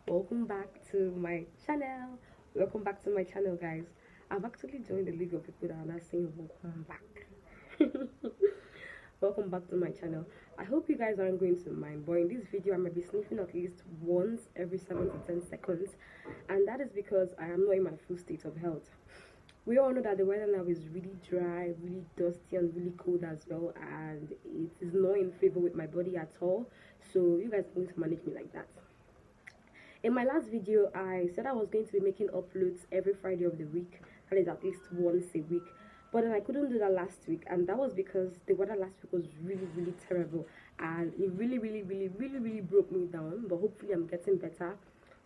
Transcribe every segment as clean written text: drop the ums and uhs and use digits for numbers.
Welcome back to my channel. Welcome back to my channel, guys. I've actually joined the league of people that are not saying welcome back. Welcome back to my channel. I hope you guys aren't going to mind, but in this video I might be sniffing at least once every 7 to 10 seconds, and that is because I am not in my full state of health. We all know that the weather now is really dry, really dusty, and really cold as well, and it is not in favor with my body at all. So you guys are going to manage me like that. In my last video, I said I was going to be making uploads every Friday of the week, that is at least once a week. But then I couldn't do that last week, and that was because the weather last week was really terrible, and it really broke me down. But hopefully I'm getting better.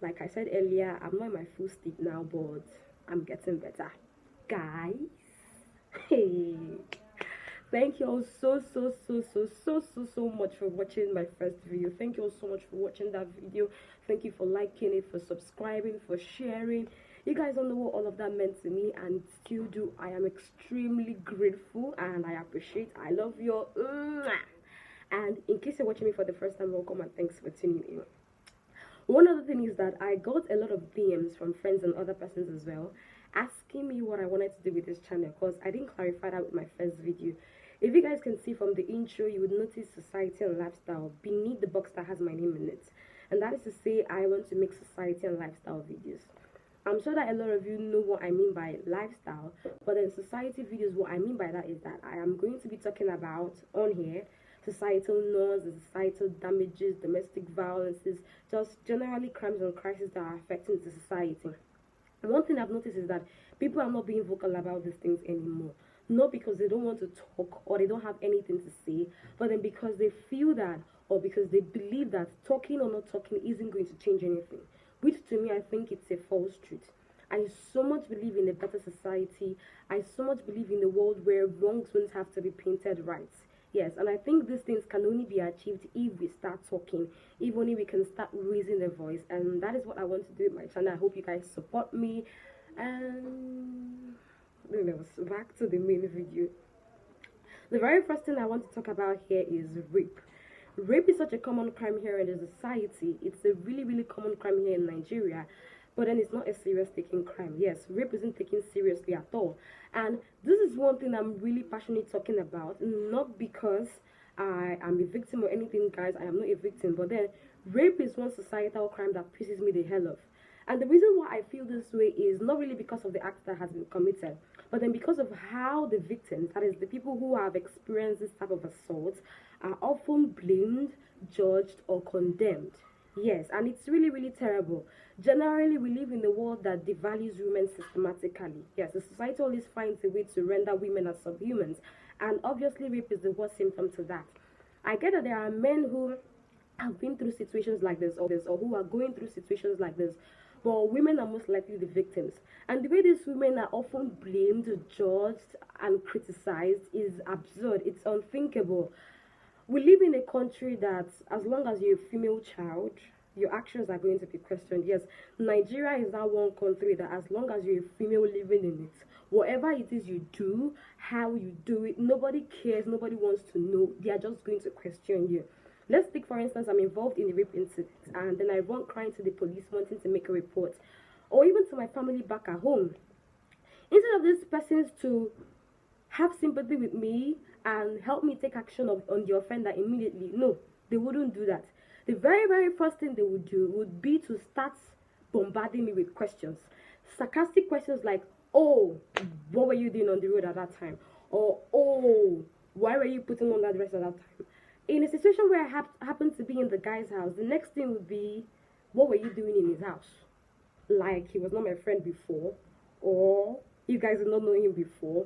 Like I said earlier, I'm not in my full state now, but I'm getting better, guys. Hey, thank you all so much for watching my first video. Thank you all so much for watching that video. Thank you for liking it, for subscribing, for sharing. You guys don't know what all of that meant to me, and still do. I am extremely grateful, and I appreciate. I love you all. And in case you're watching me for the first time, welcome and thanks for tuning in. One other thing is that I got a lot of DMs from friends and other persons as well, asking me what I wanted to do with this channel, because I didn't clarify that with my first video. If you guys can see from the intro, you would notice society and lifestyle beneath the box that has my name in it. And that is to say, I want to make society and lifestyle videos. I'm sure that a lot of you know what I mean by lifestyle, but in society videos, what I mean by that is that I am going to be talking about on here societal norms, the societal damages, domestic violences, just generally crimes and crises that are affecting the society. And one thing I've noticed is that people are not being vocal about these things anymore. Not because they don't want to talk or they don't have anything to say, but then because they feel that or because they believe that talking or not talking isn't going to change anything. Which to me, I think it's a false truth. I so much believe in a better society. I so much believe in a world where wrongs won't have to be painted right. Yes, and I think these things can only be achieved if we start talking, if only we can start raising the voice, and that is what I want to do with my channel. I hope you guys support me, and back to the main video. The very first thing I want to talk about here is rape. Rape is such a common crime here in the society. It's a really common crime here in Nigeria, but then it's not a serious taking crime. Yes, rape isn't taken seriously at all. And this is one thing I'm really passionate talking about, not because I am a victim or anything, guys. I am not a victim, but then rape is one societal crime that pisses me the hell off. And the reason why I feel this way is not really because of the act that has been committed, but then because of how the victims, that is the people who have experienced this type of assault, are often blamed, judged, or condemned. Yes, and it's really terrible. Generally, we live in a world that devalues women systematically. Yes, the society always finds a way to render women as subhumans, and obviously rape is the worst symptom to that. I get that there are men who have been through situations like this, or who are going through situations like this, but women are most likely the victims. And the way these women are often blamed, judged, and criticized is absurd. It's unthinkable. We live in a country that, as long as you're a female child, your actions are going to be questioned. Yes, Nigeria is that one country that, as long as you're a female living in it, whatever it is you do, how you do it, nobody cares, nobody wants to know. They are just going to question you. Let's take, for instance, I'm involved in a rape incident, and then I run crying to the police wanting to make a report, or even to my family back at home. Instead of these persons to have sympathy with me and help me take action on the offender immediately, no, they wouldn't do that. The very first thing they would do would be to start bombarding me with questions. Sarcastic questions like, oh, what were you doing on the road at that time? Or, oh, why were you putting on that dress at that time? In a situation where I happened to be in the guy's house, the next thing would be, what were you doing in his house? Like he was not my friend before, or you guys did not know him before.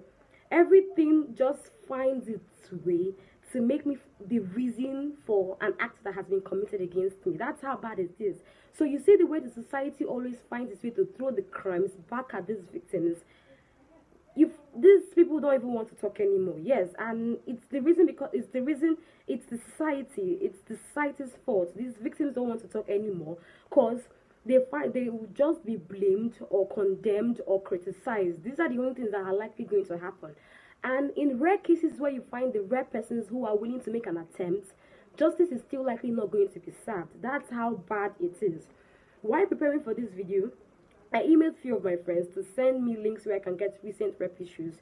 Everything just finds its way to make me the reason for an act that has been committed against me. That's how bad it is. So you see the way the society always finds its way to throw the crimes back at these victims. If these people don't even want to talk anymore, yes, and it's the reason, because it's the society's fault. These victims don't want to talk anymore because they will just be blamed or condemned or criticized. These are the only things that are likely going to happen. And in rare cases where you find the rare persons who are willing to make an attempt, justice is still likely not going to be served. That's how bad it is. while preparing for this video, I emailed few of my friends to send me links where I can get recent rape issues.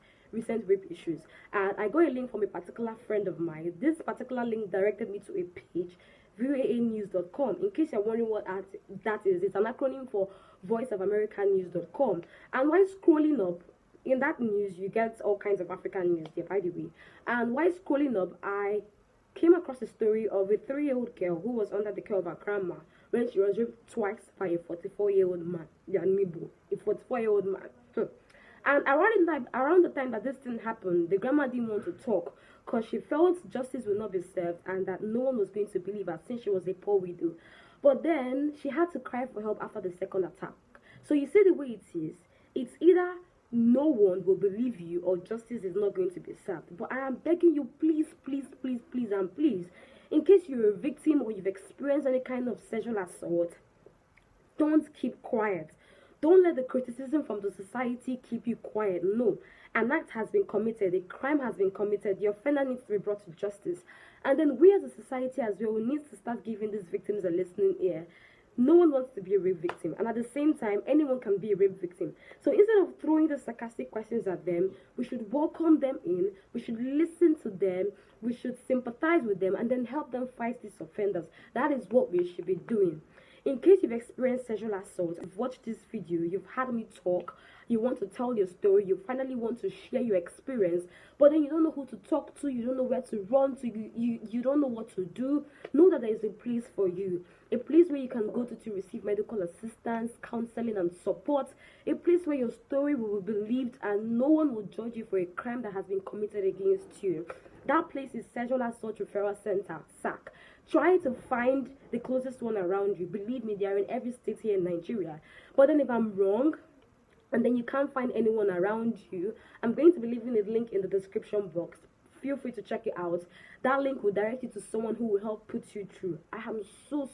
And I got a link from a particular friend of mine. This particular link directed me to a page, voanews.com. In case you're wondering what that is, it's an acronym for voiceofamericanews.com. And while scrolling up, in that news, you get all kinds of African news there, by the way. And while scrolling up, I came across a story of a 3-year-old girl who was under the care of her grandma when she was raped twice by a 44-year-old man, Yanibo, a 44-year-old man. And around the time that this thing happened, the grandma didn't want to talk because she felt justice would not be served and that no one was going to believe her since she was a poor widow. But then she had to cry for help after the second attack. So you see the way it is. It's either no one will believe you or justice is not going to be served. But I am begging you, please, please, please, please, and please, in case you're a victim or you've experienced any kind of sexual assault, don't keep quiet. Don't let the criticism from the society keep you quiet. No, an act has been committed, a crime has been committed, the offender needs to be brought to justice. And then we as a society as well, we need to start giving these victims a listening ear. No one wants to be a rape victim, and at the same time, anyone can be a rape victim. So instead of throwing the sarcastic questions at them, we should welcome them in, we should listen to them, we should sympathize with them, and then help them fight these offenders. That is what we should be doing. In case you've experienced sexual assault, you've watched this video, you've had me talk, you want to tell your story, you finally want to share your experience, but then you don't know who to talk to, you don't know where to run to, you don't know what to do, know that there is a place for you. A place where you can go to receive medical assistance, counseling, and support. A place where your story will be believed and no one will judge you for a crime that has been committed against you. That place is Sexual Assault Referral Center, SAC. Try to find the closest one around you. Believe me, they are in every state here in Nigeria. But then if I'm wrong, and then you can't find anyone around you, I'm going to be leaving a link in the description box. Feel free to check it out. That link will direct you to someone who will help put you through. I am so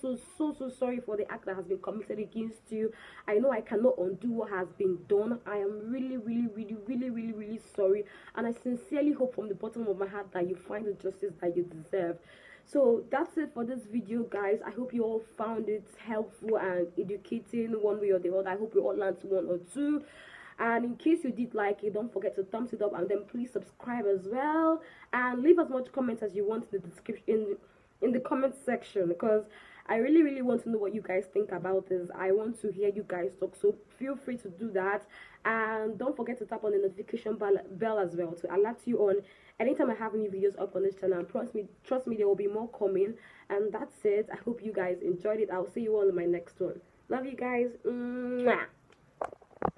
sorry for the act that has been committed against you. I know I cannot undo what has been done. I am really sorry, and I sincerely hope from the bottom of my heart that you find the justice that you deserve. So that's it for this video, guys. I hope you all found it helpful and educating one way or the other. I hope you all learned one or two. And in case you did like it, don't forget to thumbs it up, and then please subscribe as well, and leave as much comments as you want in the description, in the comment section, because I really want to know what you guys think about this. I want to hear you guys talk, so feel free to do that. And don't forget to tap on the notification bell as well to alert you on anytime I have new videos up on this channel. And trust me, there will be more coming. And that's it. I hope you guys enjoyed it. I'll see you all in my next one. Love you guys. Mwah.